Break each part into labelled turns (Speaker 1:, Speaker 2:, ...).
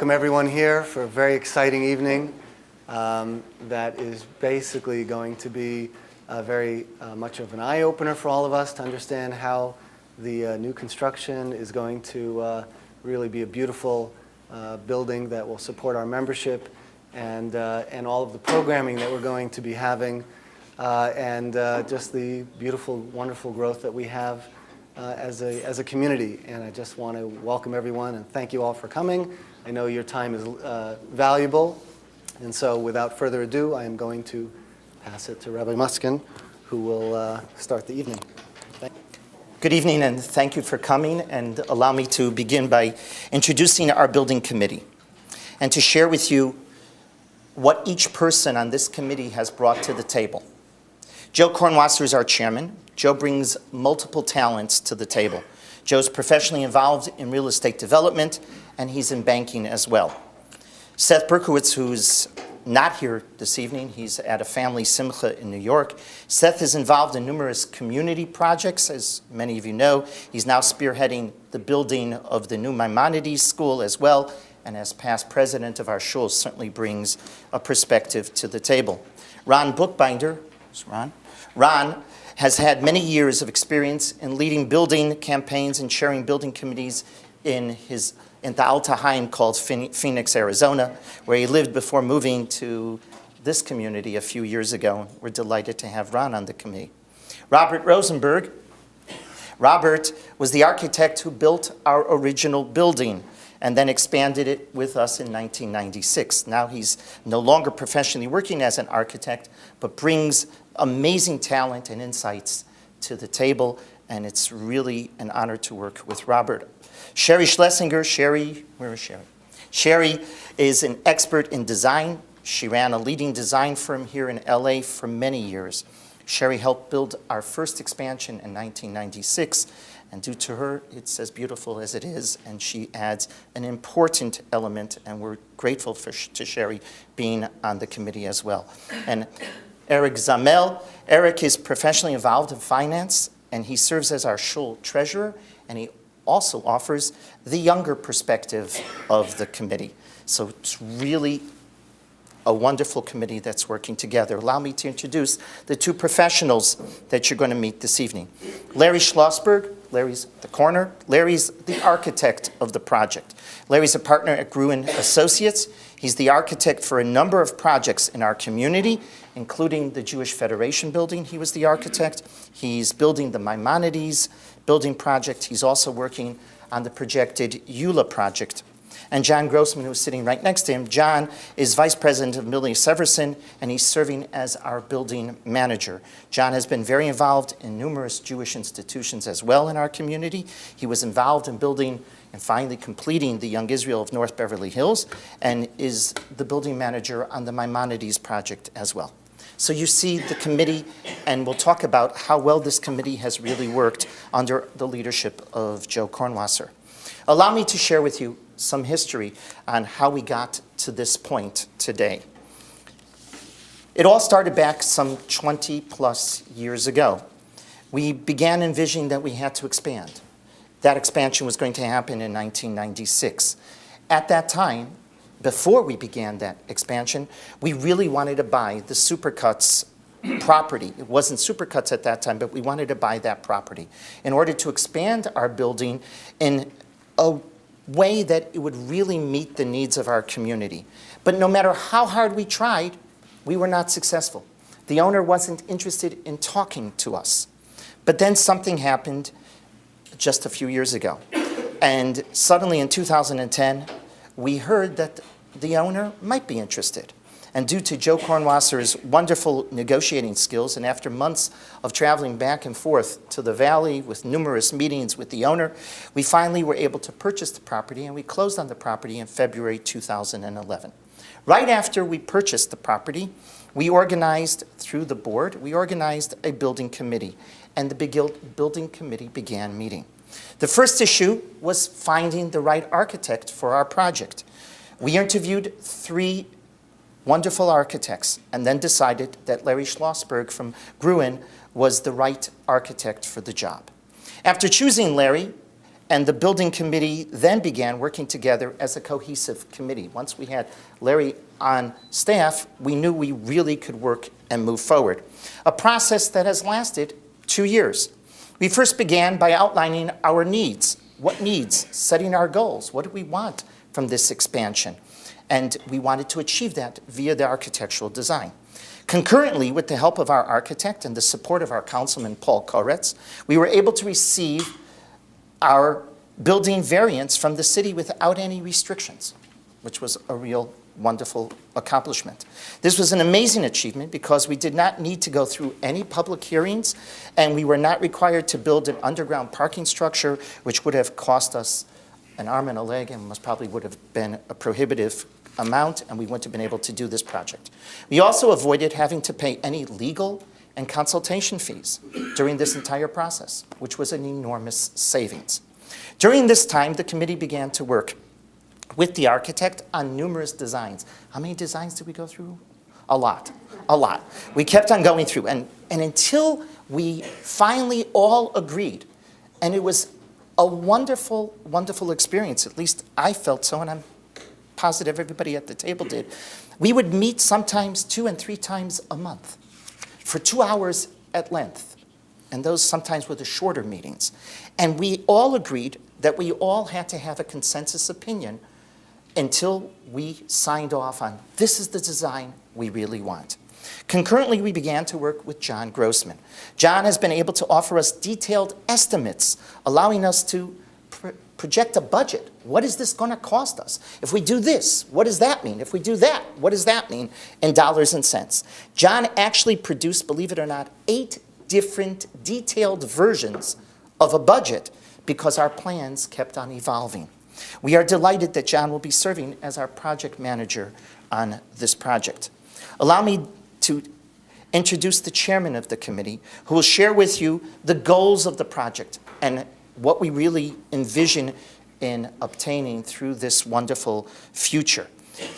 Speaker 1: welcome everyone here for a very exciting evening that is basically going to be very much of an eye-opener for all of us to understand how the new construction is going to really be a beautiful building that will support our membership and all of the programming that we're going to be having and just the beautiful, wonderful growth that we have as a community. And I just want to welcome everyone and thank you all for coming. I know your time is valuable, and so without further ado, I am going to pass it to Rabbi Muskin, who will start the evening.
Speaker 2: Good evening, and thank you for coming, and allow me to begin by introducing our building committee and to share with you what each person on this committee has brought to the table. Joe Kornwasser is our chairman. Joe brings multiple talents to the table. Joe's professionally involved in real estate development, and he's in banking as well. Seth Berkowitz, who's not here this evening, he's at a family simcha in New York. Seth is involved in numerous community projects, as many of you know. He's now spearheading the building of the new Maimonides School as well, and as past president of our shul, certainly brings a perspective to the table. Ron Bookbinder, who's Ron? Ron has had many years of experience in leading building campaigns and chairing building committees in the Alta Haim called Phoenix, Arizona, where he lived before moving to this community a few years ago. We're delighted to have Ron on the committee. Robert Rosenberg. Robert was the architect who built our original building and then expanded it with us in 1996. Now he's no longer professionally working as an architect, but brings amazing talent and insights to the table, and it's really an honor to work with Robert. Sherry Schlesinger. Sherry, where is Sherry? Sherry is an expert in design. She ran a leading design firm here in LA for many years. Sherry helped build our first expansion in 1996, and due to her, it's as beautiful as it is, and she adds an important element, and we're grateful to Sherry being on the committee as well. And Eric Zamel. Eric is professionally involved in finance, and he serves as our shul treasurer, and he also offers the younger perspective of the committee. So it's really a wonderful committee that's working together. Allow me to introduce the two professionals that you're going to meet this evening. Larry Schlossberg. Larry's the corner. Larry's the architect of the project. Larry's a partner at Gruen Associates. He's the architect for a number of projects in our community, including the Jewish Federation building. He was the architect. He's building the Maimonides building project. He's also working on the projected EULA project. And John Grossman, who's sitting right next to him, John is vice president of Millie Severson, and he's serving as our building manager. John has been very involved in numerous Jewish institutions as well in our community. He was involved in building and finally completing the Young Israel of North Beverly Hills, and is the building manager on the Maimonides project as well. So you see the committee, and we'll talk about how well this committee has really worked under the leadership of Joe Kornwasser. Allow me to share with you some history on how we got to this point today. It all started back some 20 plus years ago. We began envisioning that we had to expand. That expansion was going to happen in 1996. At that time, before we began that expansion, we really wanted to buy the Supercuts property. It wasn't Supercuts at that time, but we wanted to buy that property in order to expand our building in a way that it would really meet the needs of our community. But no matter how hard we tried, we were not successful. The owner wasn't interested in talking to us. But then something happened just a few years ago. And suddenly in 2010, we heard that the owner might be interested. And due to Joe Kornwasser's wonderful negotiating skills, and after months of traveling back and forth to the valley with numerous meetings with the owner, we finally were able to purchase the property, and we closed on the property in February 2011. Right after we purchased the property, we organized, through the board, we organized a building committee, and the building committee began meeting. The first issue was finding the right architect for our project. We interviewed 3 wonderful architects, and then decided that Larry Schlossberg from Gruen was the right architect for the job. After choosing Larry And the building committee then began working together as a cohesive committee. Once we had Larry on staff, we knew we really could work and move forward. A process that has lasted 2 years. We first began by outlining our needs. What needs? Setting our goals. What do we want from this expansion? And we wanted to achieve that via the architectural design. Concurrently, with the help of our architect and the support of our councilman, Paul Koretz, we were able to receive our building variance from the city without any restrictions, which was a real wonderful accomplishment. This was an amazing achievement because we did not need to go through any public hearings, and we were not required to build an underground parking structure, which would have cost us an arm and a leg and most probably would have been a prohibitive amount, and we wouldn't have been able to do this project. We also avoided having to pay any legal and consultation fees during this entire process, which was an enormous savings. During this time, the committee began to work with the architect on numerous designs. How many designs did we go through? A lot. We kept on going through, and until we finally all agreed, and it was a wonderful, wonderful experience. At least I felt so, and I'm positive everybody at the table did. We would meet sometimes 2 and 3 times a month for 2 hours at length, and those sometimes were the shorter meetings. And we all agreed that we all had to have a consensus opinion until we signed off on this is the design we really want. Concurrently, we began to work with John Grossman. John has been able to offer us detailed estimates, allowing us to project a budget. What is this going to cost us? If we do this, what does that mean? If we do that, what does that mean in dollars and cents? John actually produced, believe it or not, 8 different detailed versions of a budget because our plans kept on evolving. We are delighted that John will be serving as our project manager on this project. Allow me to introduce the chairman of the committee, who will share with you the goals of the project and what we really envision in obtaining through this wonderful future.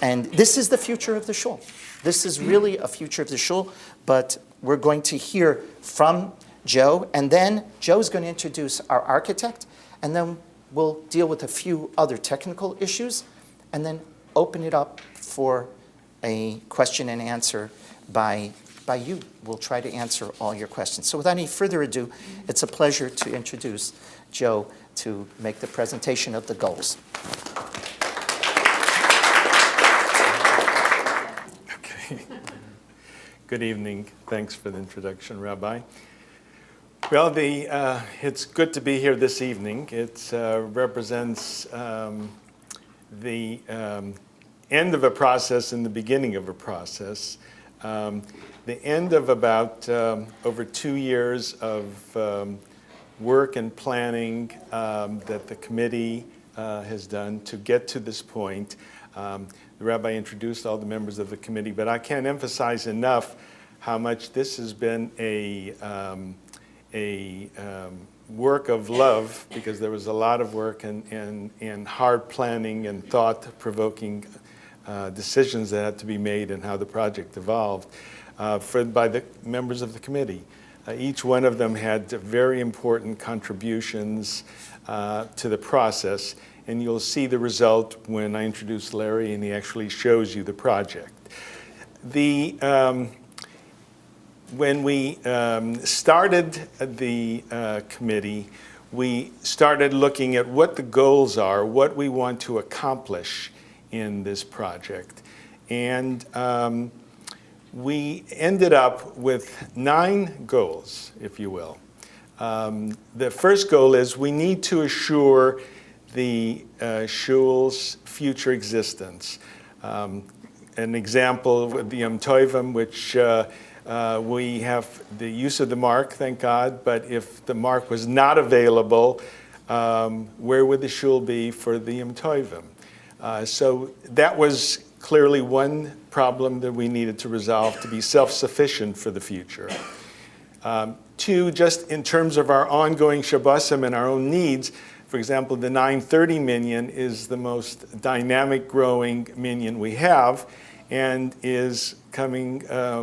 Speaker 2: And this is the future of the shul. This is really a future of the shul, but we're going to hear from Joe, and then Joe's going to introduce our architect, and then we'll deal with a few other technical issues, and then open it up for a question and answer by you. We'll try to answer all your questions. So without any further ado, it's a pleasure to introduce Joe to make the presentation of the goals.
Speaker 3: Okay. Good evening. Thanks for the introduction, Rabbi. Well, it's good to be here this evening. It represents the end of a process and the beginning of a process. The end of about over 2 years of work and planning that the committee has done to get to this point. The rabbi introduced all the members of the committee, but I can't emphasize enough how much this has been a work of love, because there was a lot of work and hard planning and thought-provoking decisions that had to be made and how the project evolved by the members of the committee. Each one of them had very important contributions to the process, and you'll see the result when I introduce Larry and he actually shows you the project. When we started the committee, we started looking at what the goals are, what we want to accomplish in this project. And we ended up with 9 goals, if you will. The first goal is we need to assure the shul's future existence. An example would be Yom Tovim, which we have the use of the mark, thank God, but if the mark was not available, where would the shul be for the Yom Tovim? So that was clearly one problem that we needed to resolve to be self-sufficient for the future. 2, just in terms of our ongoing Shabbosim and our own needs, for example, the 930 minyan is the most dynamic growing minyan we have and is coming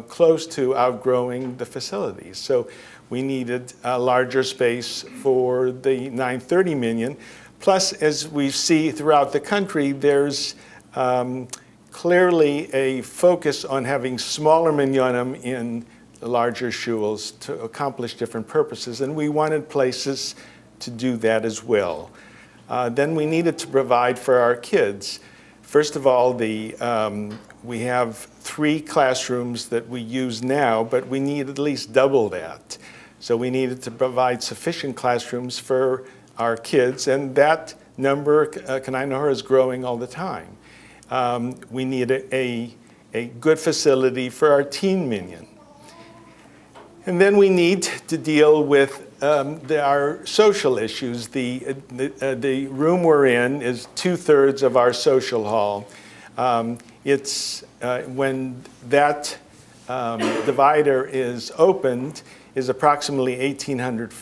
Speaker 3: close to outgrowing the facilities. So we needed a larger space for the 930 million. Plus, as we see throughout the country, there's clearly a focus on having smaller minyanim in larger shuls to accomplish different purposes, and we wanted places to do that as well. Then we needed to provide for our kids. First of all, we have 3 classrooms that we use now, but we need at least double that. So we needed to provide sufficient classrooms for our kids, and that number, Kanainohara, is growing all the time. We need a good facility for our teen minyan. And then we need to deal with our social issues. The room we're in is 2/3 of our social hall. When that divider is opened, is approximately 1,800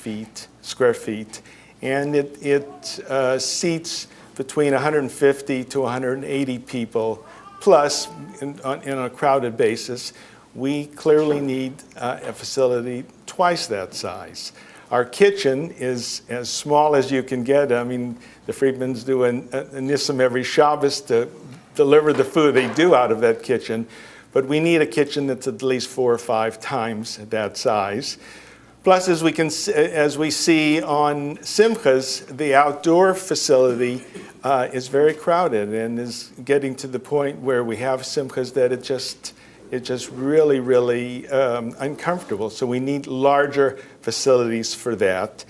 Speaker 3: square feet, and it seats between 150 to 180 people, plus in a crowded basis. We clearly need a facility twice that size. Our kitchen is as small as you can get. I mean, the Friedmans do a nissim every Shabbos to deliver the food they do out of that kitchen, but we need a kitchen that's at least 4 or 5 times that size. Plus, as we see on Simchas, the outdoor facility is very crowded and is getting to the point where we have Simchas that it's just really uncomfortable. So we need larger facilities for that.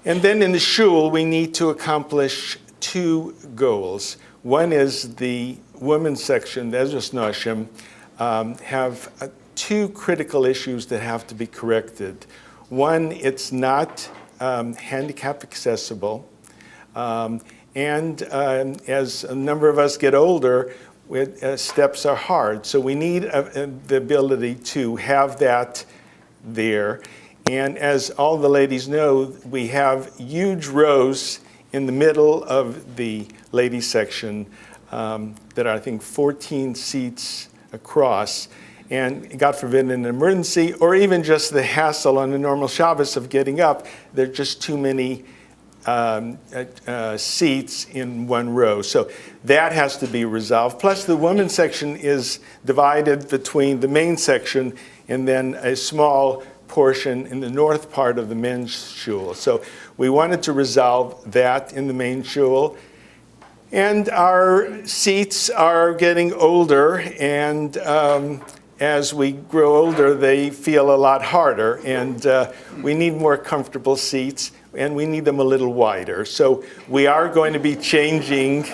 Speaker 3: And then in the shul, we need to accomplish 2 goals. One is the women's section, the Ezras Noshim, have 2 critical issues that have to be corrected. One, it's not handicap accessible. And as a number of us get older, steps are hard. So we need the ability to have that there. And as all the ladies know, we have huge rows in the middle of the ladies section that are, I think, 14 seats across. And God forbid, in an emergency, or even just the hassle on a normal Shabbos of getting up, there are just too many seats in one row. So that has to be resolved. Plus, the women's section is divided between the main section and then a small portion in the north part of the men's shul. So we wanted to resolve that in the main shul. And our seats are getting older, and as we grow older, they feel a lot harder, and we need more comfortable seats, and we need them a little wider. So we are going to be changing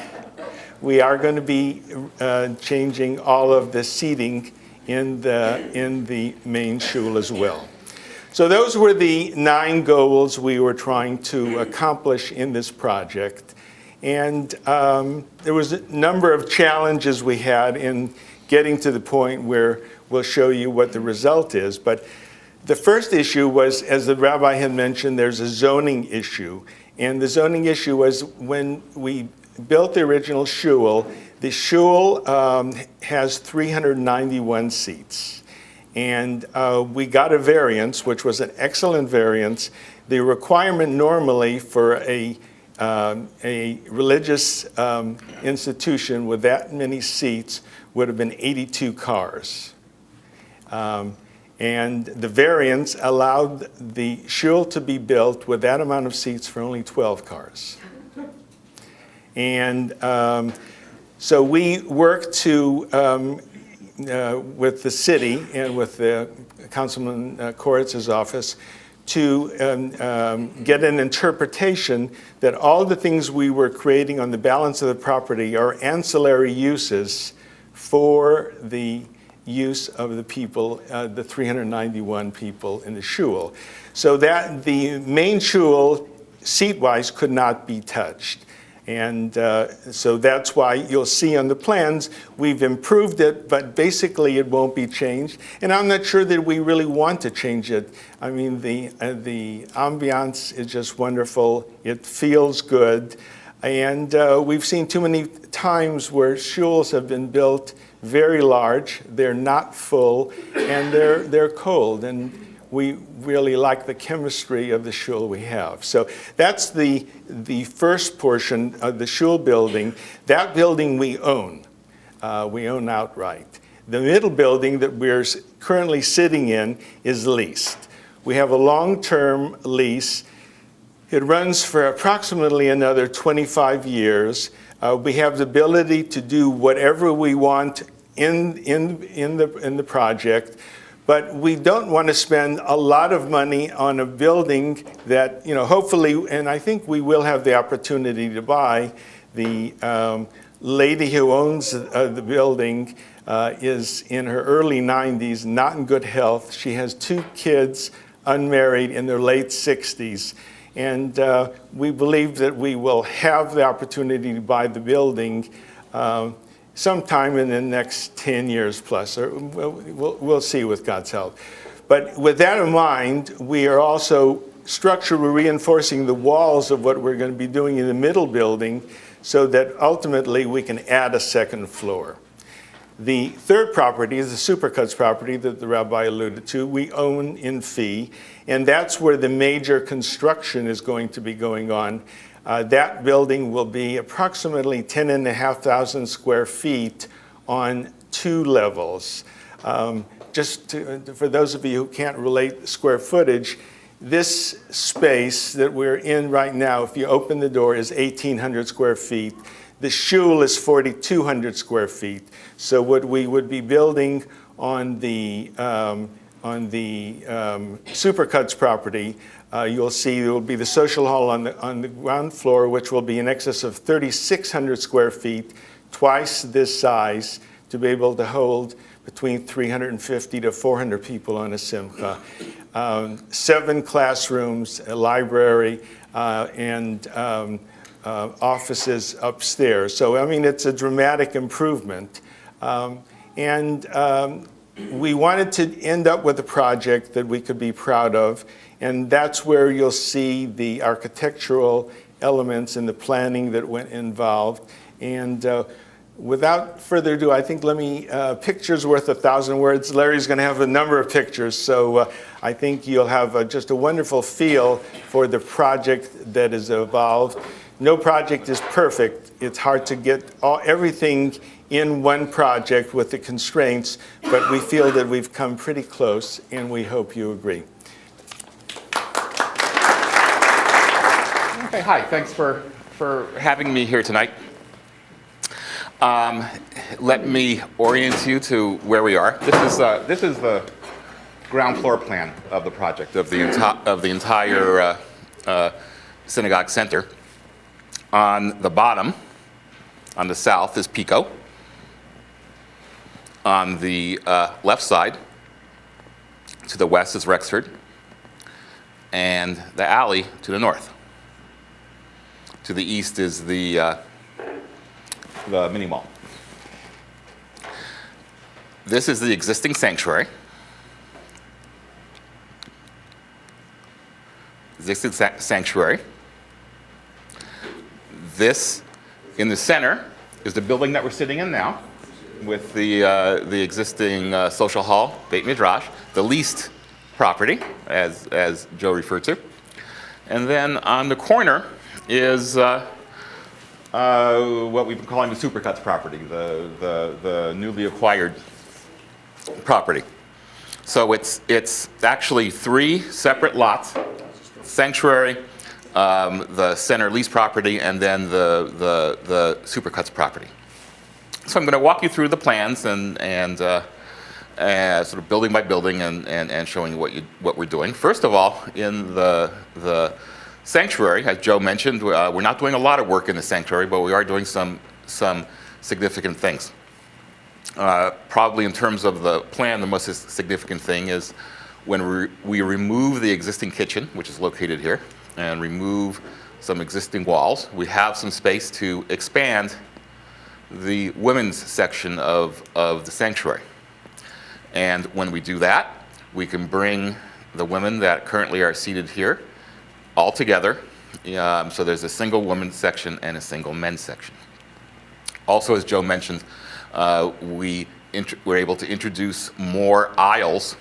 Speaker 3: all of the seating in the main shul as well. So those were the 9 goals we were trying to accomplish in this project. And there was a number of challenges we had in getting to the point where we'll show you what the result is. But the first issue was, as the rabbi had mentioned, there's a zoning issue. And the zoning issue was when we built the original shul, the shul has 391 seats. And we got a variance, which was an excellent variance. The requirement normally for a religious institution with that many seats would have been 82 cars. And the variance allowed the shul to be built with that amount of seats for only 12 cars. And so we worked to, with the city and with the Councilman Koritz's office to get an interpretation that all the things we were creating on the balance of the property are ancillary uses for the use of the people, the 391 people in the shul. So that the main shul, seat-wise, could not be touched. And so that's why you'll see on the plans, we've improved it, but basically it won't be changed. And I'm not sure that we really want to change it. I mean, the ambiance is just wonderful. It feels good. And we've seen too many times where shuls have been built very large, they're not full, and they're cold. And we really like the chemistry of the shul we have. So that's the first portion of the shul building. That building we own. We own outright. The middle building that we're currently sitting in is leased. We have a long-term lease. It runs for approximately another 25 years. We have the ability to do whatever we want in the project, but we don't want to spend a lot of money on a building that, hopefully, and I think we will have the opportunity to buy. The lady who owns the building is in her early 90s, not in good health. She has 2 kids, unmarried, in their late 60s. And we believe that we will have the opportunity to buy the building sometime in the next 10 years plus. Or we'll see with God's help. But with that in mind, we are also structurally reinforcing the walls of what we're going to be doing in the middle building so that ultimately we can add a second floor. The third property is the Supercuts property that the rabbi alluded to. We own in fee, and that's where the major construction is going to be going on. That building will be approximately 10,500 square feet on 2 levels. For those of you who can't relate the square footage, this space that we're in right now, if you open the door, is 1,800 square feet. The shul is 4,200 square feet. So what we would be building on the Supercuts property, you'll see there will be the social hall on the ground floor, which will be in excess of 3,600 square feet, twice this size, to be able to hold between 350 to 400 people on a simcha. 7 classrooms, a library, and offices upstairs. So, it's a dramatic improvement. We wanted to end up with a project that we could be proud of, and that's where you'll see the architectural elements and the planning that went involved. And without further ado, I think pictures worth 1,000 words. Larry's going to have a number of pictures, so I think you'll have just a wonderful feel for the project that is evolved. No project is perfect. It's hard to get everything in one project with the constraints, but we feel that we've come pretty close, and we hope you agree.
Speaker 4: Okay, hi, thanks for having me here tonight. Let me orient you to where we are. This is the ground floor plan of the project, of the entire synagogue center. On the bottom, on the south, is Pico. On the left side, to the west, is Rexford. And the alley to the north. To the east is the mini mall. This is the existing sanctuary. Sanctuary. This, in the center, is the building that we're sitting in now, with the existing social hall, Beit Midrash, the leased property, as Joe referred to. And then on the corner is what we've been calling the Supercuts property, the newly acquired property. So it's actually 3 separate lots: sanctuary, the center lease property, and then the Supercuts property. So I'm going to walk you through the plans and sort of building by building and showing you what we're doing. First of all, in the sanctuary, as Joe mentioned, we're not doing a lot of work in the sanctuary, but we are doing some significant things. Probably in terms of the plan, the most significant thing is when we remove the existing kitchen, which is located here, and remove some existing walls, we have some space to expand the women's section of the sanctuary. And when we do that, we can bring the women that currently are seated here all together. So there's a single women's section and a single men's section. Also, as Joe mentioned, we're able to introduce more aisles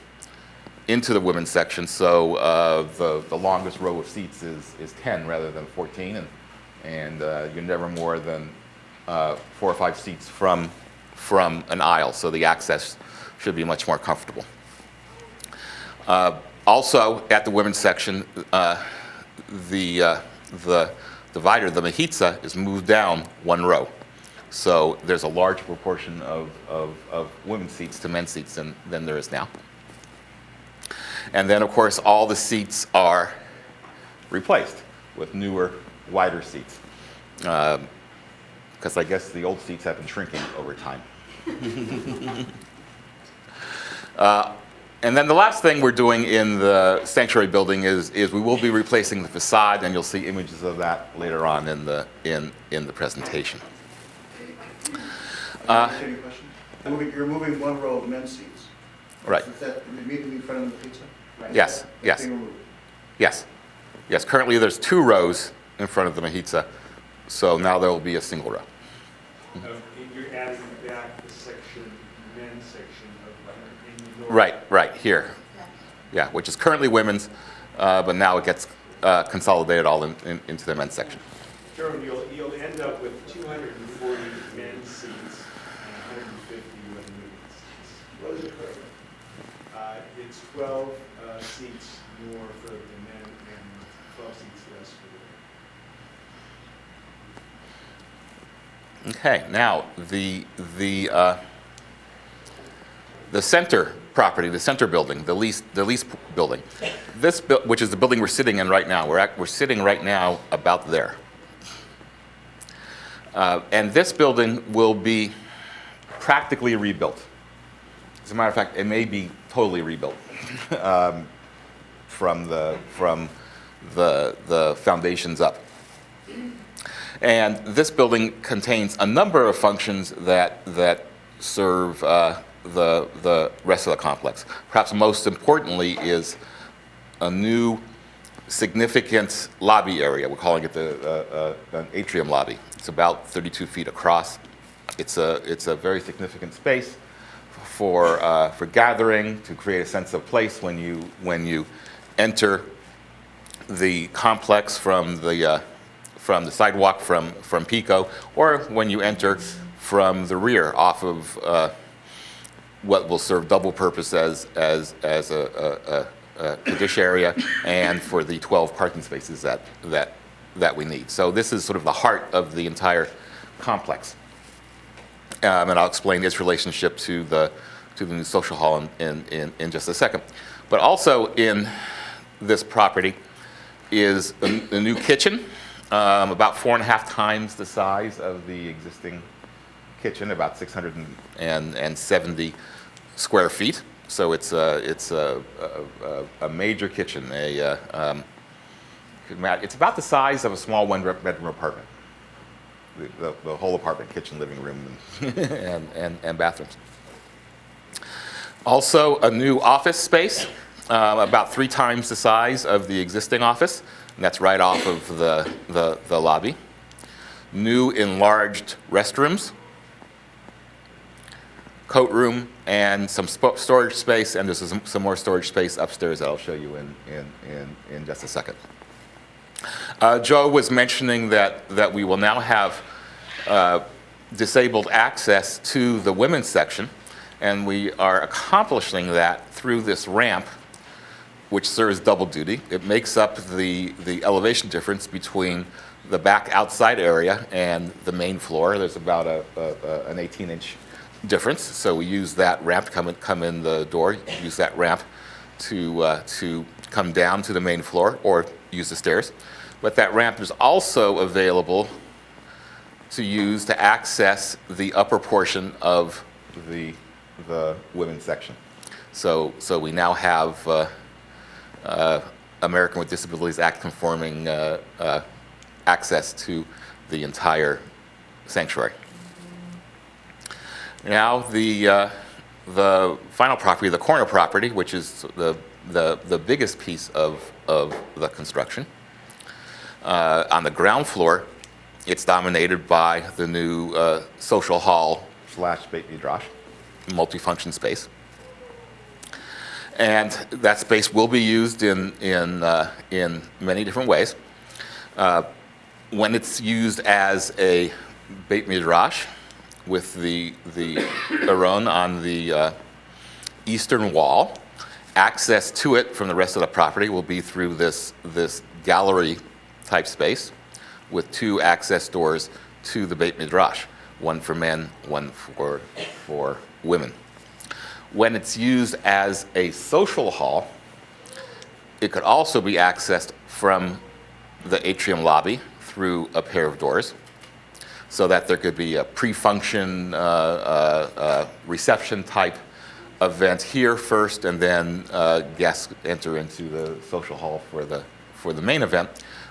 Speaker 4: into the women's section. So the longest row of seats is 10 rather than 14, and you're never more than 4 or 5 seats from an aisle. So the access should be much more comfortable. Also, at the women's section, the divider, the mahitza, is moved down 1 row. So there's a large proportion of women's seats to men's seats than there is now. And then, of course, all the seats are replaced with newer, wider seats. Because I guess the old seats have been shrinking over time. And then the last thing we're doing in the sanctuary building is we will be replacing the facade, and you'll see images of that later on in the presentation.
Speaker 5: Any questions? You're moving 1 row of men's seats.
Speaker 4: Right.
Speaker 5: Is that immediately in front of the pizza?
Speaker 4: Yes, yes.
Speaker 5: Being removed.
Speaker 4: Yes. Yes, currently there's 2 rows in front of the mahitza, so now there will be a single row.
Speaker 3: You're adding back the section, men's section of
Speaker 4: Right, here. Yeah, which is currently women's, but now it gets consolidated all into the men's section.
Speaker 3: Jerome, you'll end up with 240 men's seats and 150 women's seats.
Speaker 5: What is it currently?
Speaker 3: It's 12 seats more for the men and 12 seats less for the women.
Speaker 4: Okay, now the center property, the center building, the lease building, which is the building we're sitting in right now. We're sitting right now about there. And this building will be practically rebuilt. As a matter of fact, it may be totally rebuilt from the foundations up. And this building contains a number of functions that serve the rest of the complex. Perhaps most importantly is a new significant lobby area. We're calling it an atrium lobby. It's about 32 feet across. It's a very significant space for gathering, to create a sense of place when you enter the complex from the sidewalk from Pico, or when you enter from the rear off of what will serve double purpose as a Kaddish area and for the 12 parking spaces that we need. So this is sort of the heart of the entire complex. And I'll explain its relationship to the new social hall in just a second. But also in this property is a new kitchen, about 4.5 times the size of the existing kitchen, about 670 square feet. So it's a major kitchen. It's about the size of a small 1-bedroom apartment. The whole apartment, kitchen, living room, and bathrooms. Also, a new office space, about 3 times the size of the existing office, and that's right off of the lobby. New enlarged restrooms, coat room, and some storage space, and there's some more storage space upstairs that I'll show you in just a second. Joe was mentioning that we will now have disabled access to the women's section, and we are accomplishing that through this ramp, which serves double duty. It makes up the elevation difference between the back outside area and the main floor. There's about an 18-inch difference, so we use that ramp to come in the door, use that ramp to come down to the main floor, or use the stairs. But that ramp is also available to use to access the upper portion of the women's section. So we now have American with Disabilities Act conforming access to the entire sanctuary. Now the final property, the corner property, which is the biggest piece of the construction. On the ground floor, it's dominated by the new social hall / Beit Midrash, multifunction space. And that space will be used in many different ways. When it's used as a Beit Midrash with the aron on the eastern wall, access to it from the rest of the property will be through this gallery type space with 2 access doors to the Beit Midrash, one for men, one for women. When it's used as a social hall, it could also be accessed from the atrium lobby through a pair of doors, so that there could be a pre-function reception type event here first, and then guests enter into the social hall for the main event.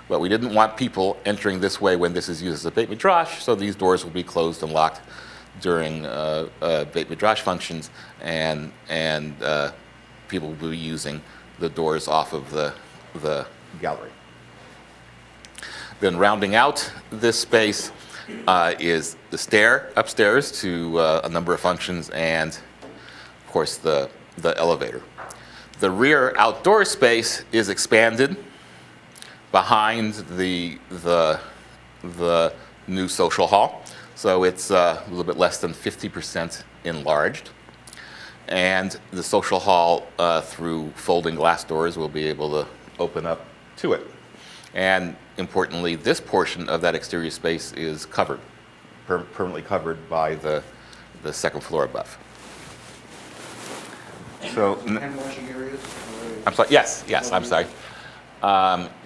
Speaker 4: But we didn't want people entering this way when this is used as a Beit Midrash, so these doors will be closed and locked during Beit Midrash functions, and people will be using the doors off of the gallery. Then rounding out this space is the stair upstairs to a number of functions, and of course the elevator. The rear outdoor space is expanded behind the new social hall. So it's a little bit less than 50% enlarged. And the social hall, through folding glass doors, will be able to open up to it. And importantly, this portion of that exterior space is covered, permanently covered by the second floor above. So,
Speaker 5: Hand washing areas?
Speaker 4: I'm sorry, yes, I'm sorry.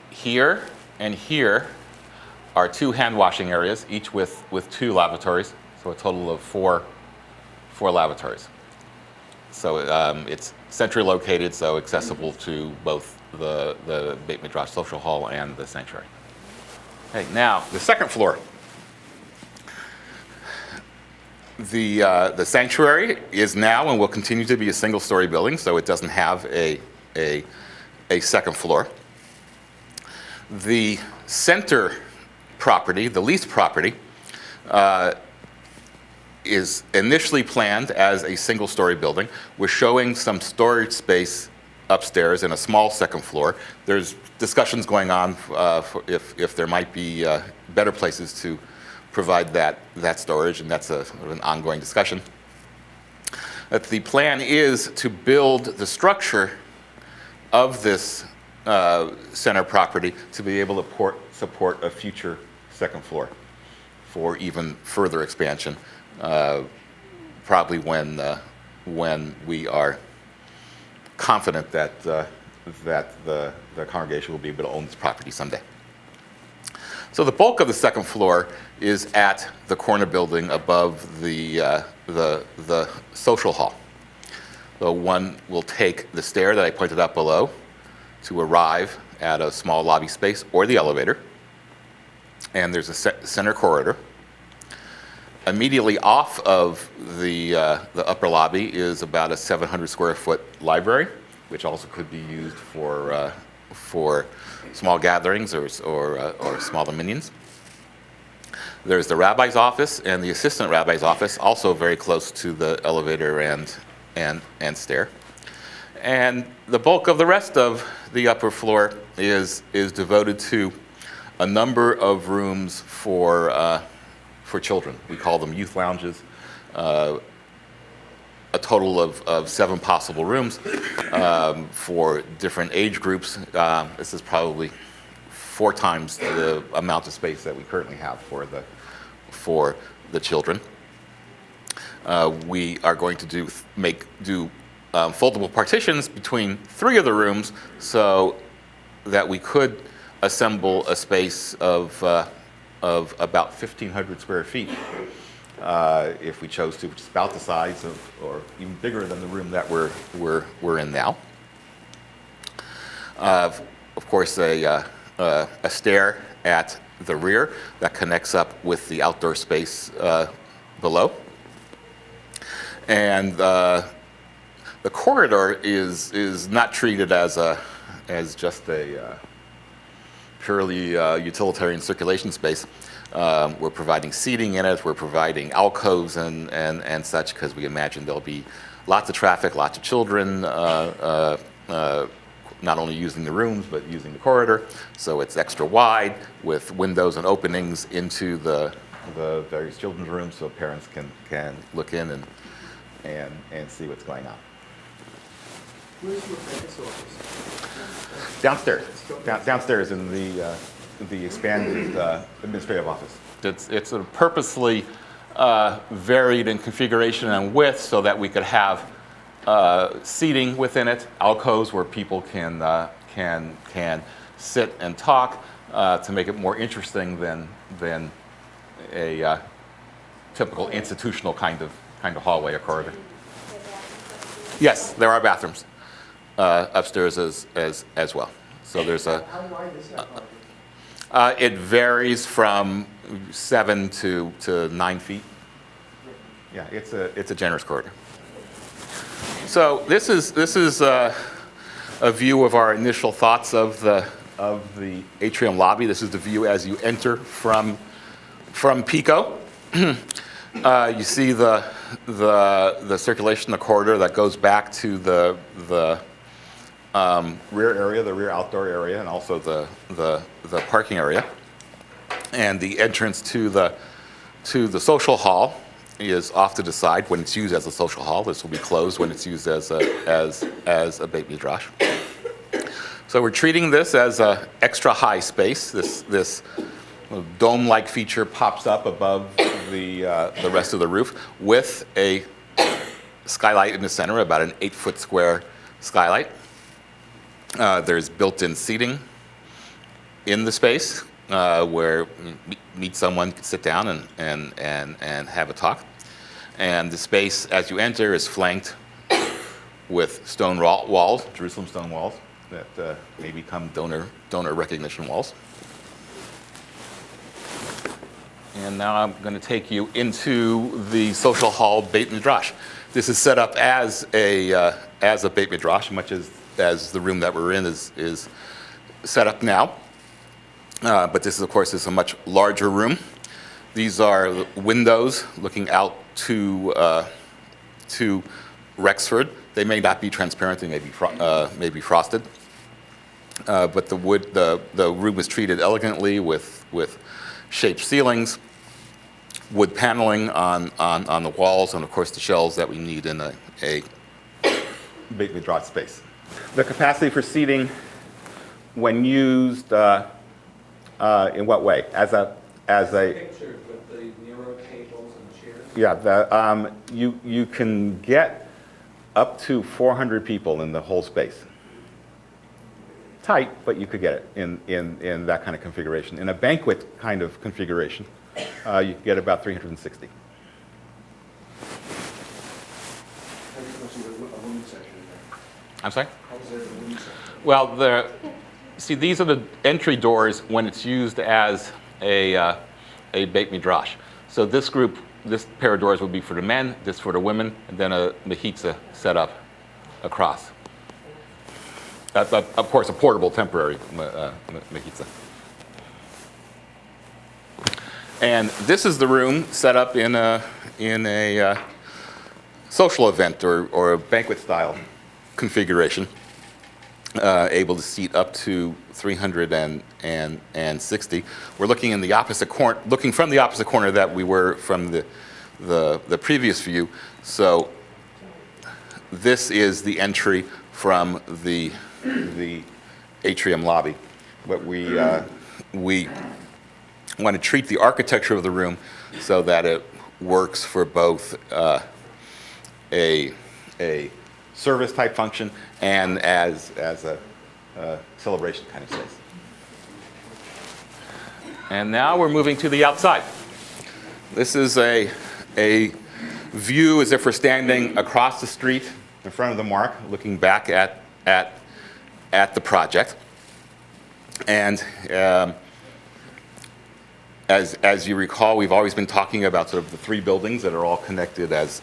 Speaker 4: Here and here are 2 hand washing areas, each with 2 lavatories, so a total of 4 lavatories. So it's centrally located, so accessible to both the Beit Midrash Social Hall and the sanctuary. Okay, now the second floor. The sanctuary is now and will continue to be a single-story building, so it doesn't have a second floor. The center property, the leased property, is initially planned as a single-story building. We're showing some storage space upstairs in a small second floor. There's discussions going on if there might be better places to provide that storage, and that's an ongoing discussion. But the plan is to build the structure of this center property to be able to support a future second floor for even further expansion, probably when we are confident that the congregation will be able to own this property someday. So the bulk of the second floor is at the corner building above the social hall. So one will take the stair that I pointed out below to arrive at a small lobby space or the elevator. And there's a center corridor. Immediately off of the upper lobby is about a 700 square foot library, which also could be used for small gatherings or small dominions. There's the rabbi's office and the assistant rabbi's office, also very close to the elevator and stair. And the bulk of the rest of the upper floor is devoted to a number of rooms for children. We call them youth lounges. A total of 7 possible rooms for different age groups. This is probably 4 times the amount of space that we currently have for the children. We are going to do foldable partitions between 3 of the rooms so that we could assemble a space of about 1,500 square feet if we chose to, which is about the size of, or even bigger than the room that we're in now. Of course, a stair at the rear that connects up with the outdoor space below. And the corridor is not treated as just a purely utilitarian circulation space. We're providing seating in it. We're providing alcoves and such, because we imagine there'll be lots of traffic, lots of children, not only using the rooms, but using the corridor. So it's extra wide with windows and openings into the various children's rooms so parents can look in and see what's going on.
Speaker 6: Where's your bank's office?
Speaker 4: Downstairs, downstairs in the expanded administrative office. It's sort of purposely varied in configuration and width so that we could have seating within it, alcoves where people can sit and talk to make it more interesting than a typical institutional kind of hallway or corridor. Yes, there are bathrooms upstairs as well. So there's a.
Speaker 6: How wide is that?
Speaker 4: It varies from 7 to 9 feet. Yeah, it's a generous corridor. So this is a view of our initial thoughts of the atrium lobby. This is the view as you enter from Pico. You see the circulation in the corridor that goes back to the rear area, the rear outdoor area, and also the parking area. And the entrance to the social hall is off to the side when it's used as a social hall. This will be closed when it's used as a Beit Midrash. So we're treating this as an extra high space. This dome-like feature pops up above the rest of the roof with a skylight in the center, about an 8-foot square skylight. There's built-in seating in the space where meet someone, sit down and have a talk. And the space, as you enter, is flanked with stone walls, Jerusalem stone walls, that may become donor recognition walls. And now I'm going to take you into the social hall Beit Midrash. This is set up as a Beit Midrash, much as the room that we're in is set up now. But this is, of course, is a much larger room. These are windows looking out to Rexford. They may not be transparent; they may be frosted. But the room is treated elegantly with shaped ceilings, wood paneling on the walls, and of course the shelves that we need in a Beit Midrash space. The capacity for seating, when used, in what way? As a
Speaker 6: Picture with the Nero tables and chairs.
Speaker 4: yeah, you can get up to 400 people in the whole space. Tight, but you could get it in that kind of configuration. In a banquet kind of configuration, you could get about 360. I'm sorry? Well, see, these are the entry doors when it's used as a Beit Midrash. So this pair of doors would be for the men, this for the women, and then a mechitza set up across. Of course, a portable, temporary mechitza. And this is the room set up in a social event or a banquet-style configuration, able to seat up to 360. We're looking in the opposite corner, looking from the opposite corner that we were from the previous view. So this is the entry from the atrium lobby. But we want to treat the architecture of the room so that it works for both a service type function and as a celebration kind of space. And now we're moving to the outside. This is a view as if we're standing across the street in front of the Mark, looking back at the project. And as you recall, we've always been talking about sort of the three buildings that are all connected as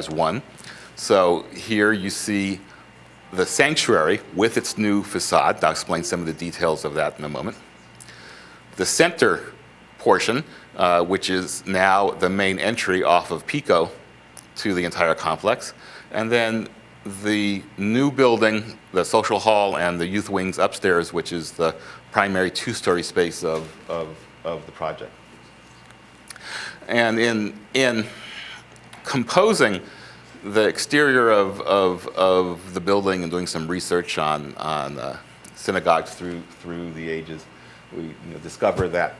Speaker 4: one. So here you see the sanctuary with its new facade. I'll explain some of the details of that in a moment. The center portion, which is now the main entry off of Pico to the entire complex, And then the new building, the social hall and the youth wings upstairs, which is the primary two-story space of the project. And in composing the exterior of the building and doing some research on synagogues through the ages, we discover that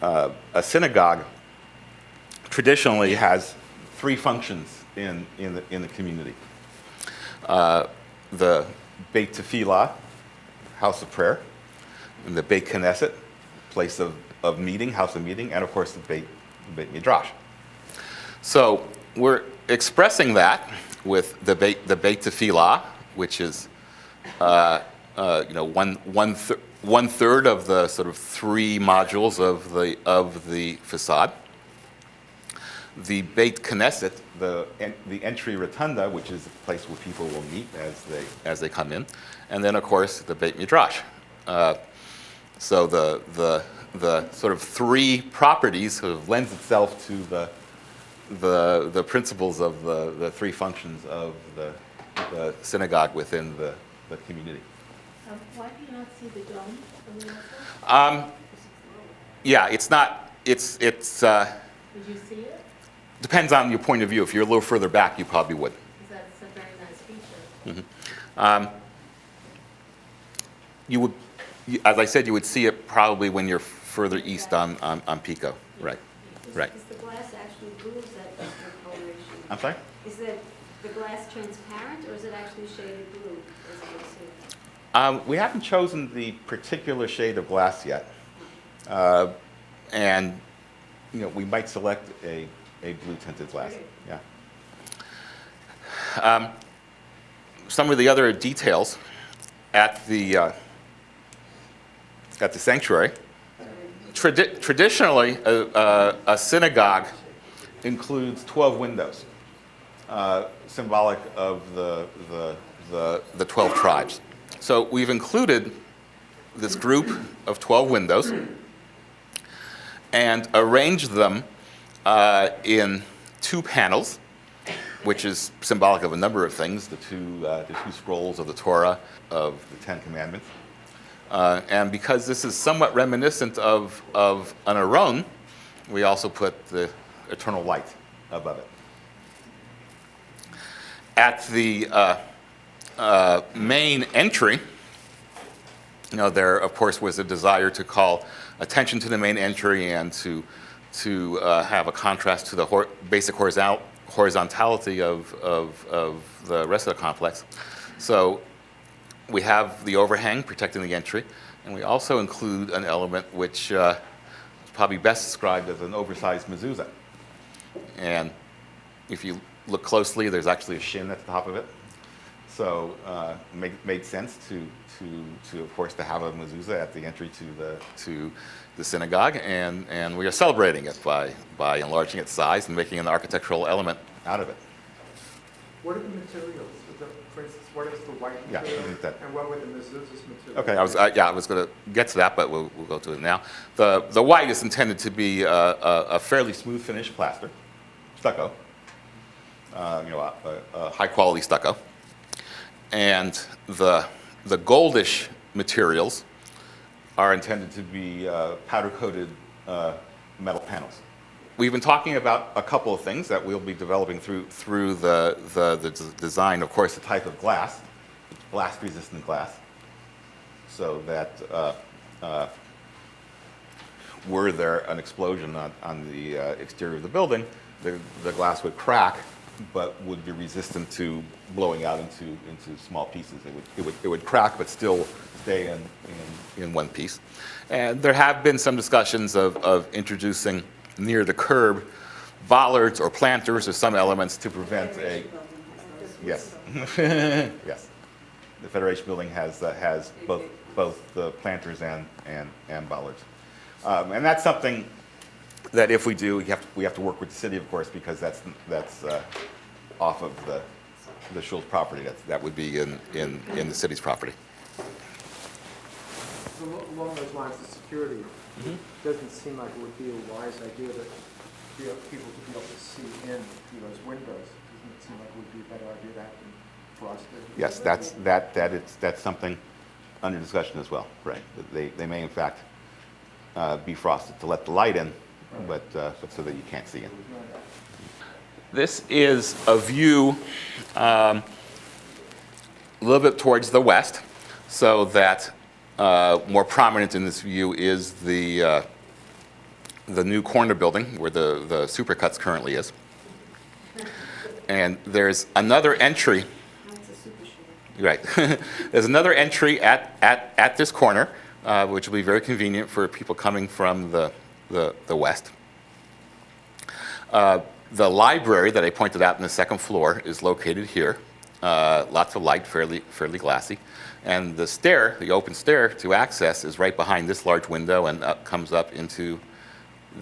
Speaker 4: a synagogue traditionally has three functions in the community. The Beit Tefillah, house of prayer, and the Beit Knesset, place of meeting, house of meeting, and of course the Beit Midrash. So we're expressing that with the Beit Tefillah, which is one third of the sort of three modules of the facade. The Beit Knesset, the entry rotunda, which is the place where people will meet as they come in, and then of course the Beit Midrash. So the sort of three properties sort of lends itself to the principles of the three functions of the synagogue within the community.
Speaker 7: Why do you not see the dome from the outside?
Speaker 4: Yeah, it's not. It's
Speaker 7: Did you see it?
Speaker 4: depends on your point of view. If you're a little further back, you probably would.
Speaker 7: Because that's a very nice feature.
Speaker 4: You would, as I said, you would see it probably when you're further east on Pico. Right. Right.
Speaker 8: Is the glass actually blue, is that coloration?
Speaker 4: I'm sorry?
Speaker 8: Is the glass transparent, or is it actually shaded blue? As you can see?
Speaker 4: We haven't chosen the particular shade of glass yet, and we might select a blue tinted glass. Yeah. Some of the other details at the sanctuary. Traditionally, a synagogue includes 12 windows, symbolic of the 12 tribes. So we've included this group of 12 windows and arranged them in two panels, which is symbolic of a number of things, the two scrolls of the Torah, of the Ten Commandments. And because this is somewhat reminiscent of an Aron, we also put the eternal light above it. At the main entry, there of course was a desire to call attention to the main entry and to have a contrast to the basic horizontality of the rest of the complex. So we have the overhang protecting the entry, and we also include an element which is probably best described as an oversized mezuzah. And if you look closely, there's actually a shin at the top of it. So made sense to of course to have a mezuzah at the entry to the synagogue, and we are celebrating it by enlarging its size and making an architectural element out of it.
Speaker 9: What are the materials? For instance, what is the white
Speaker 4: Yeah,
Speaker 9: material?
Speaker 4: I think that-
Speaker 9: And what were the mezuzah's materials?
Speaker 4: Okay, I was going to get to that, but we'll go to it now. The white is intended to be a fairly smooth finish plaster, stucco, a high quality stucco, and the goldish materials are intended to be powder coated metal panels. We've been talking about a couple of things that we'll be developing through the design. Of course, the type of glass, blast-resistant glass, so that were there an explosion on the exterior of the building, the glass would crack, but would be resistant to blowing out into small pieces. It would crack, but still stay in one piece. And there have been some discussions of introducing near the curb bollards or planters or some elements to prevent a, yes, yes. The Federation building has both the planters and bollards. And that's something that if we do, we have to work with the city, of course, because that's off of the Schultz property. That would be in the city's property.
Speaker 9: So along those lines, the security, it doesn't seem like it would be a wise idea that people to be able to see in through those windows. it seem like it would be a better idea to have them frosted?
Speaker 4: Yes, that's something under discussion as well, right? They may in fact be frosted to let the light in, but so that you can't see in. This is a view a little bit towards the west, so that more prominent in this view is the new corner building where the Supercuts currently is. And there's another entry. Right. There's another entry at this corner, which will be very convenient for people coming from the west. The library that I pointed out in the second floor is located here. Lots of light, fairly glassy. And the stair, the open stair to access, is right behind this large window and comes up into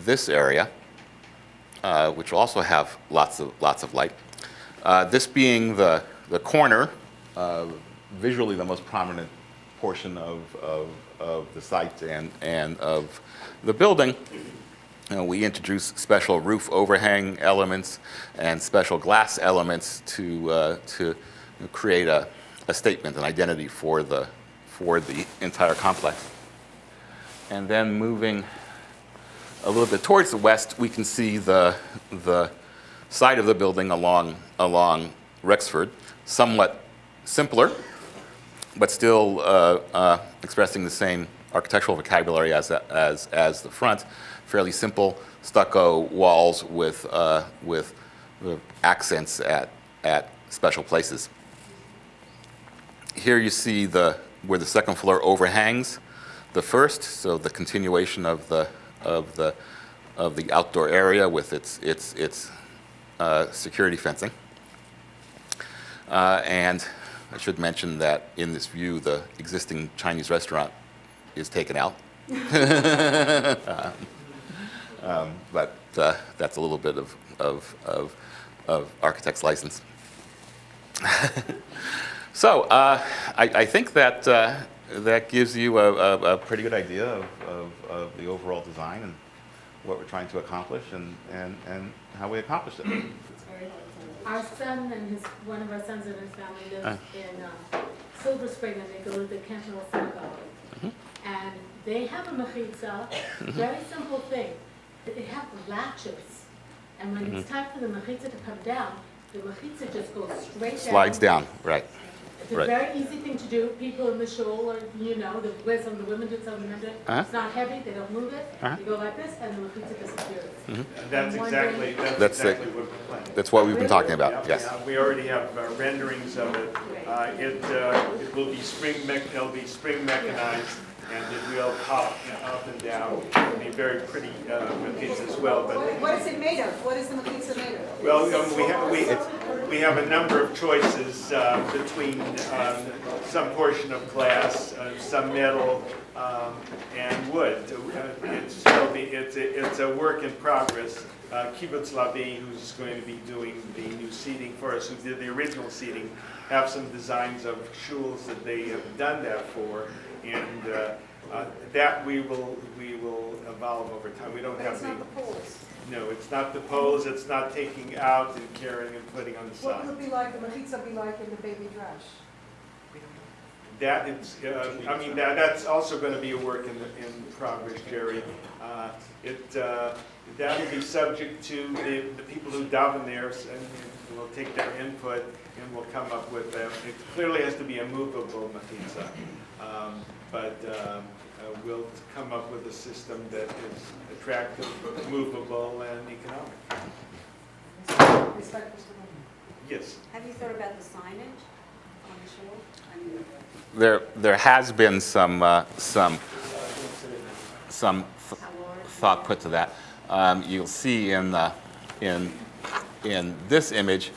Speaker 4: this area, which will also have lots of light. This being the corner, visually the most prominent portion of the site and of the building. We introduce special roof overhang elements and special glass elements to create a statement, an identity for the entire complex. And then moving a little bit towards the west, we can see the side of the building along Rexford, somewhat simpler, but still expressing the same architectural vocabulary as the front. Fairly simple stucco walls with accents at special places. Here you see where the second floor overhangs the first, so the continuation of the outdoor area with its security fencing. And I should mention that in this view, the existing Chinese restaurant is taken out. But that's a little bit of architect's license. So I think that that gives you a pretty good idea of the overall design and what we're trying to accomplish and how we accomplished it.
Speaker 7: Our son and one of our sons and his family lives in Silver Spring, and they go to the Cantonal Synagogue. And they have a mechitza, very simple thing. They have latches, and when it's time for the mechitza to come down, the mechitza just goes straight down.
Speaker 4: Slides down, right.
Speaker 7: It's a very easy thing to do. People in the shul, or some of the women do it, some of the men do it. It's not heavy, they don't move it. You go like this, and the mechitza disappears.
Speaker 3: That's exactly what we're planning.
Speaker 4: That's what we've been talking about, yes.
Speaker 3: Yeah, we already have renderings of it. It will be spring mechanized, and it will pop up and down. It'll be very pretty mechitza as well. But
Speaker 10: what is it made of? What is the mechitza made of?
Speaker 3: well, we have a number of choices between some portion of glass, some metal, and wood. It's a work in progress. Kibbutz Lavi, who's going to be doing the new seating for us, who did the original seating, have some designs of shuls that they have done that for, and that we will evolve over time. We don't have
Speaker 10: It's not the poles.
Speaker 3: No, it's not the poles. It's not taking out and carrying and putting on the side.
Speaker 10: What will it be like, the mechitza be like in the baby drash?
Speaker 3: That is, that's also going to be a work in progress, Jerry. That will be subject to the people who daven there, and we'll take their input, and we'll come up with them. It clearly has to be a movable mechitza, but we'll come up with a system that is attractive, movable, and economic.
Speaker 10: Respect for the
Speaker 3: Yes.
Speaker 8: Have you thought about the signage on the shore?
Speaker 4: There has been some thought put to that. You'll see in this image,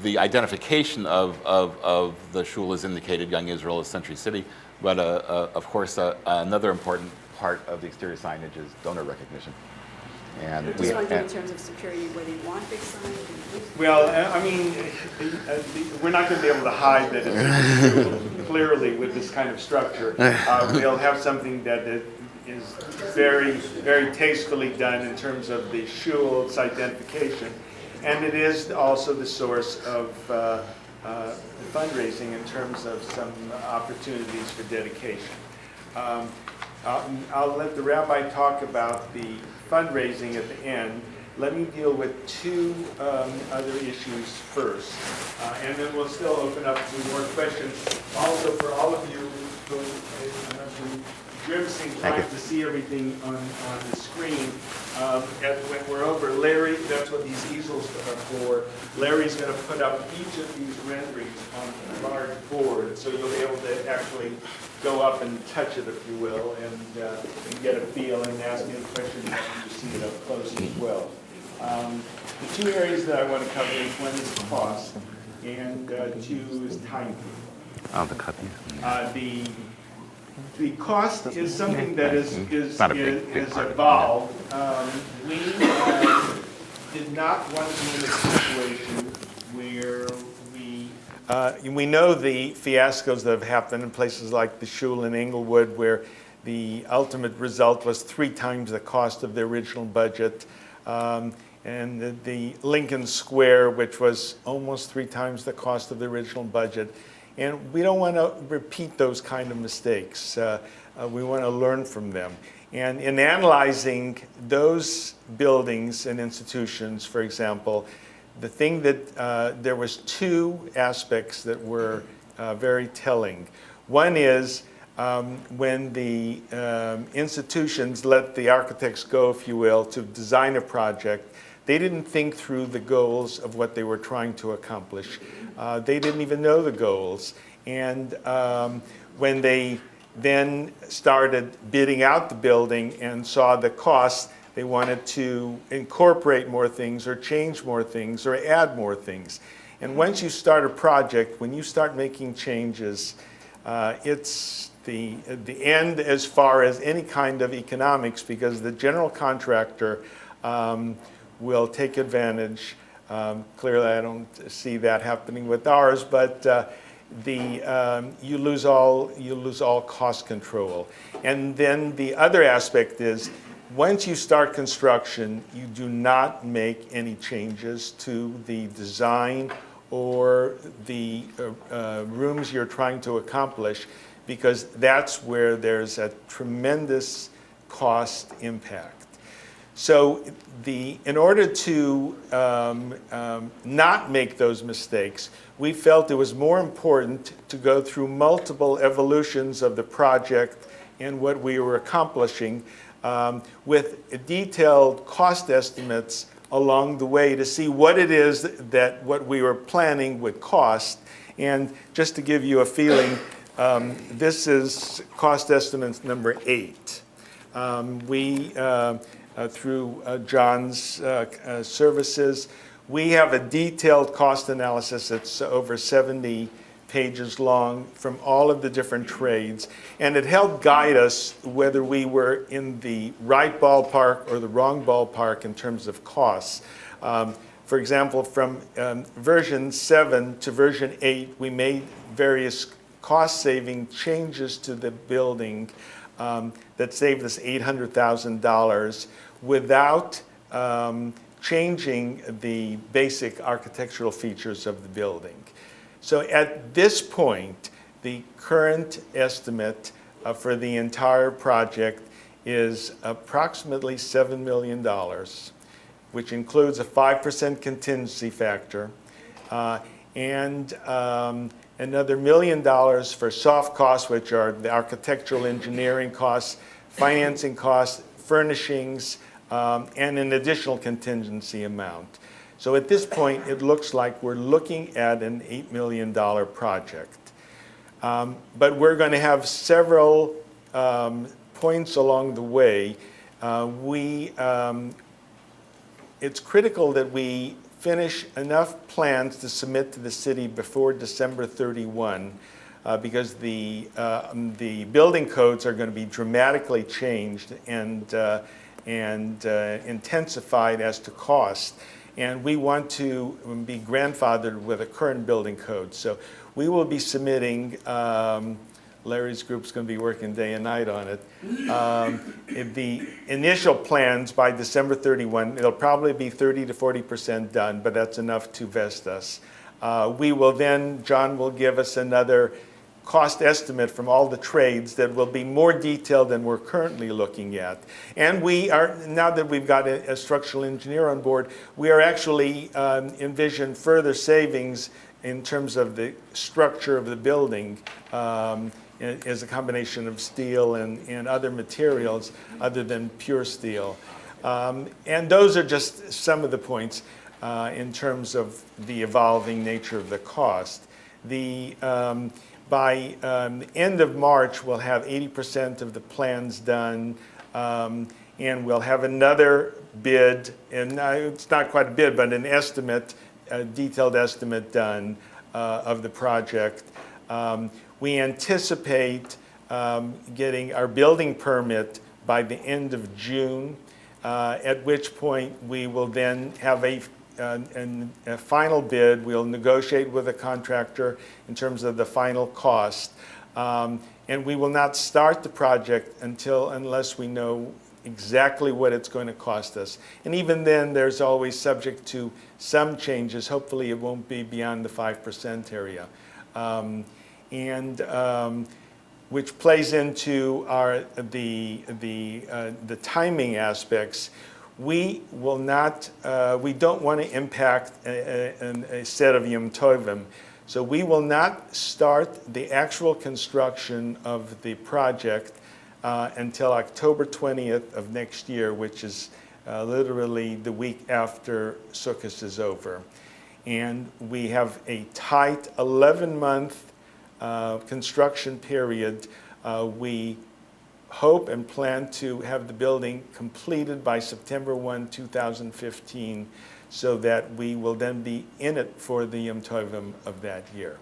Speaker 4: the identification of the shul is indicated, Young Israel is Century City, but of course another important part of the exterior signage is donor recognition. And
Speaker 8: Just wondering in terms of security, whether you want big signs.
Speaker 3: Well, we're not going to be able to hide that it's clearly with this kind of structure. We'll have something that is very, very tastefully done in terms of the shul's identification. And it is also the source of fundraising in terms of some opportunities for dedication. I'll let the rabbi talk about the fundraising at the end. Let me deal with two other issues first, and then we'll still open up to more questions. Also, for all of you who Jim seems like to see everything on the screen. When we're over, Larry, that's what these easels are for. Larry's going to put up each of these renderings on a large board, so you'll be able to actually go up and touch it, if you will, and get a feel and ask any questions you want to see it up close as well. The two areas that I want to cover is one is cost, and two is timing.
Speaker 4: The copies.
Speaker 3: The cost is something that is evolved. We did not want to be in a situation where we know the fiascos that have happened in places like the Shul in Inglewood, where the ultimate result was 3 times the cost of the original budget. And the Lincoln Square, which was almost 3 times the cost of the original budget. And we don't want to repeat those kind of mistakes. We want to learn from them. And in analyzing those buildings and institutions, for example, the thing that there was 2 aspects that were very telling. One is when the institutions let the architects go, if you will, to design a project, they didn't think through the goals of what they were trying to accomplish. They didn't even know the goals. And when they then started bidding out the building and saw the cost, they wanted to incorporate more things or change more things or add more things. And once you start a project, when you start making changes, it's the end as far as any kind of economics, because the general contractor will take advantage. Clearly, I don't see that happening with ours, but you lose all cost control. And then the other aspect is, once you start construction, you do not make any changes to the design or the rooms you're trying to accomplish, because that's where there's a tremendous cost impact. So in order to not make those mistakes, we felt it was more important to go through multiple evolutions of the project and what we were accomplishing with detailed cost estimates along the way to see what it is that what we were planning would cost. And just to give you a feeling, this is cost estimates number 8. Through John's services, we have a detailed cost analysis that's over 70 pages long from all of the different trades, and it helped guide us whether we were in the right ballpark or the wrong ballpark in terms of costs. For example, from version 7 to version 8, we made various cost-saving changes to the building that saved us $800,000 without changing the basic architectural features of the building. So at this point, the current estimate for the entire project is approximately $7 million, which includes a 5% contingency factor, and another $1 million for soft costs, which are the architectural engineering costs, financing costs, furnishings, and an additional contingency amount. So at this point, it looks like we're looking at an $8 million project. But we're going to have several points along the way. It's critical that we finish enough plans to submit to the city before December 31, because the building codes are going to be dramatically changed and intensified as to cost. And we want to be grandfathered with a current building code. So we will be submitting Larry's group's going to be working day and night on it. The initial plans by December 31, it'll probably be 30 to 40% done, but that's enough to vest us. We will then, John will give us another cost estimate from all the trades that will be more detailed than we're currently looking at. And we are, now that we've got a structural engineer on board, we are actually envision further savings in terms of the structure of the building as a combination of steel and other materials other than pure steel. And those are just some of the points in terms of the evolving nature of the cost. By end of March, we'll have 80% of the plans done, and we'll have another bid, and it's not quite a bid, but an estimate, a detailed estimate done of the project. We anticipate getting our building permit by the end of June, at which point we will then have a final bid. We'll negotiate with a contractor in terms of the final cost. And we will not start the project unless we know exactly what it's going to cost us. And even then, there's always subject to some changes. Hopefully, it won't be beyond the 5% area. Which plays into the timing aspects. We will not, we don't want to impact a set of Yom Tovim. So we will not start the actual construction of the project until October 20th of next year, which is literally the week after Sukkot is over. And we have a tight 11-month construction period. We hope and plan to have the building completed by September 1, 2015, so that we will then be in it for the Yom Tovim of that year.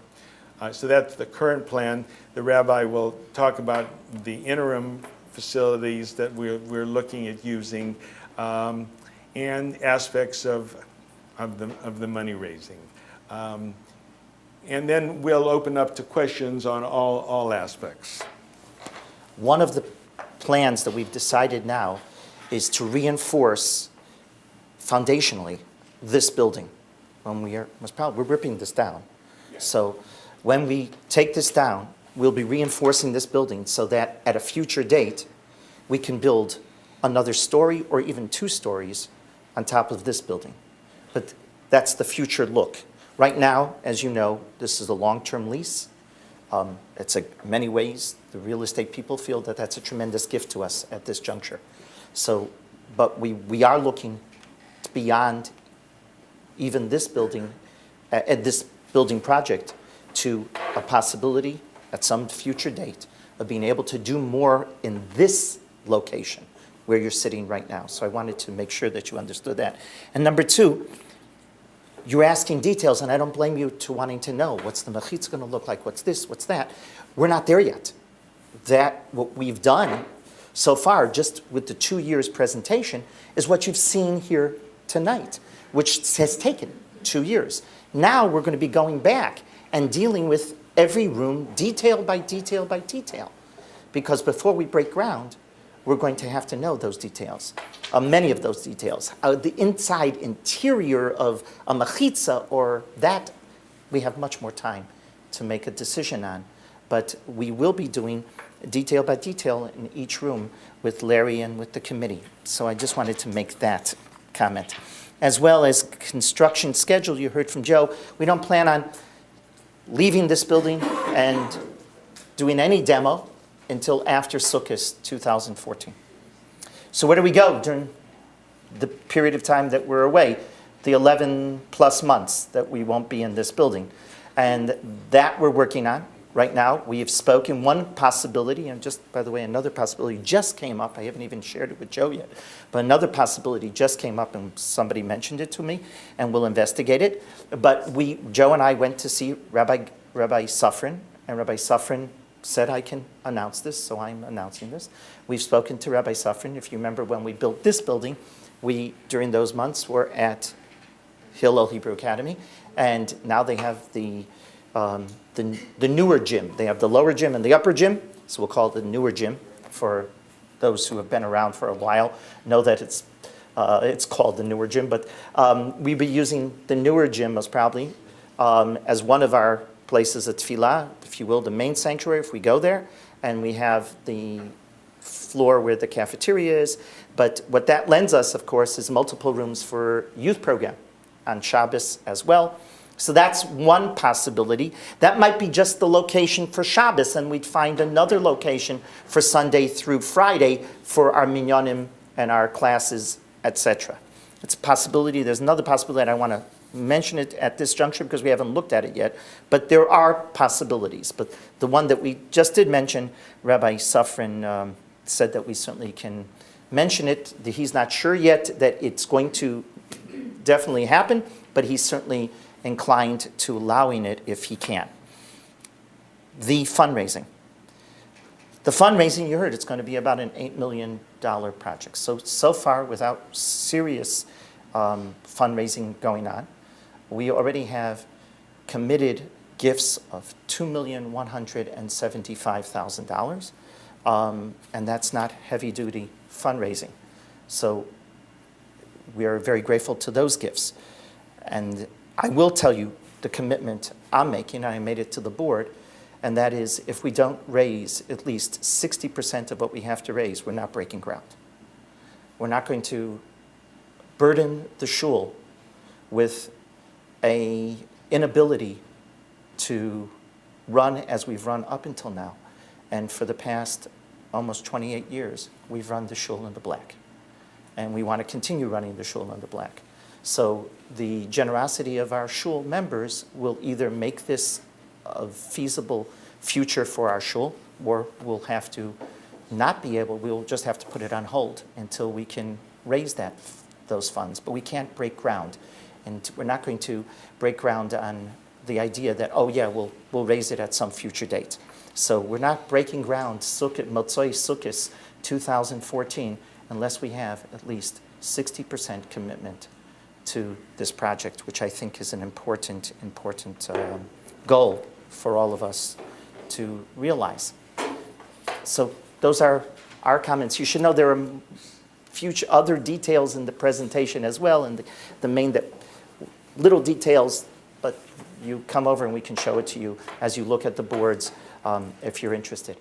Speaker 3: So that's the current plan. The rabbi will talk about the interim facilities that we're looking at using, and aspects of the money raising. And then we'll open up to questions on all aspects.
Speaker 2: One of the plans that we've decided now is to reinforce foundationally this building. When we're ripping this down. So when we take this down, we'll be reinforcing this building so that at a future date, we can build another story or even 2 stories on top of this building. But that's the future look. Right now, as you know, this is a long-term lease. It's in many ways, the real estate people feel that that's a tremendous gift to us at this juncture. So, but we are looking beyond even this building, at this building project, to a possibility at some future date of being able to do more in this location where you're sitting right now. So I wanted to make sure that you understood that. And number 2, you're asking details, and I don't blame you to wanting to know what's the mechitza going to look like, what's this, what's that. We're not there yet. What we've done so far, just with the 2 years presentation, is what you've seen here tonight, which has taken 2 years. Now we're going to be going back and dealing with every room detail by detail by detail. Because before we break ground, we're going to have to know those details, many of those details. The inside interior of a mechitza or that, we have much more time to make a decision on. But we will be doing detail by detail in each room with Larry and with the committee. So I just wanted to make that comment. As well as construction schedule, you heard from Joe, we don't plan on leaving this building and doing any demo until after Sukkot 2014. So where do we go during the period of time that we're away? The 11 plus months that we won't be in this building. And that we're working on right now. We have spoken one possibility, and just, by the way, another possibility just came up. I haven't even shared it with Joe yet. But another possibility just came up, and somebody mentioned it to me, and we'll investigate it. But Joe and I went to see Rabbi Safran, and Rabbi Safran said, I can announce this, so I'm announcing this. We've spoken to Rabbi Safran. If you remember when we built this building, we, during those months, were at Hillel Hebrew Academy, and now they have the the newer gym. They have the lower gym and the upper gym, so we'll call it the newer gym. For those who have been around for a while, know that it's called the newer gym, but we'll be using the newer gym most probably as one of our places at Tefillah, if you will, the main sanctuary if we go there, and we have the floor where the cafeteria is. But what that lends us, of course, is multiple rooms for youth program on Shabbos as well. So that's one possibility. That might be just the location for Shabbos, and we'd find another location for Sunday through Friday for our minyanim and our classes, etc. It's a possibility. There's another possibility. I want to mention it at this juncture because we haven't looked at it yet, but there are possibilities. But the one that we just did mention, Rabbi Safran said that we certainly can mention it. He's not sure yet that it's going to definitely happen, but he's certainly inclined to allowing it if he can. The fundraising. The fundraising, you heard, it's going to be about an $8 million project. So far, without serious fundraising going on, we already have committed gifts of $2,175,000, and that's not heavy-duty fundraising. So we are very grateful to those gifts. And I will tell you the commitment I'm making, I made it to the board, and that is if we don't raise at least 60% of what we have to raise, we're not breaking ground. We're not going to burden the shul with an inability to run as we've run up until now. And for the past almost 28 years, we've run the shul in the black. And we want to continue running the shul in the black. So the generosity of our shul members will either make this a feasible future for our shul, or we'll have to not be able, we'll just have to put it on hold until we can raise those funds. But we can't break ground. And we're not going to break ground on the idea that, oh yeah, we'll raise it at some future date. So we're not breaking ground, Motzoi Sukkot 2014, unless we have at least 60% commitment to this project, which I think is an important goal for all of us to realize. So those are our comments. You should know there are future other details in the presentation as well, and the main little details, but you come over and we can show it to you as you look at the boards if you're interested.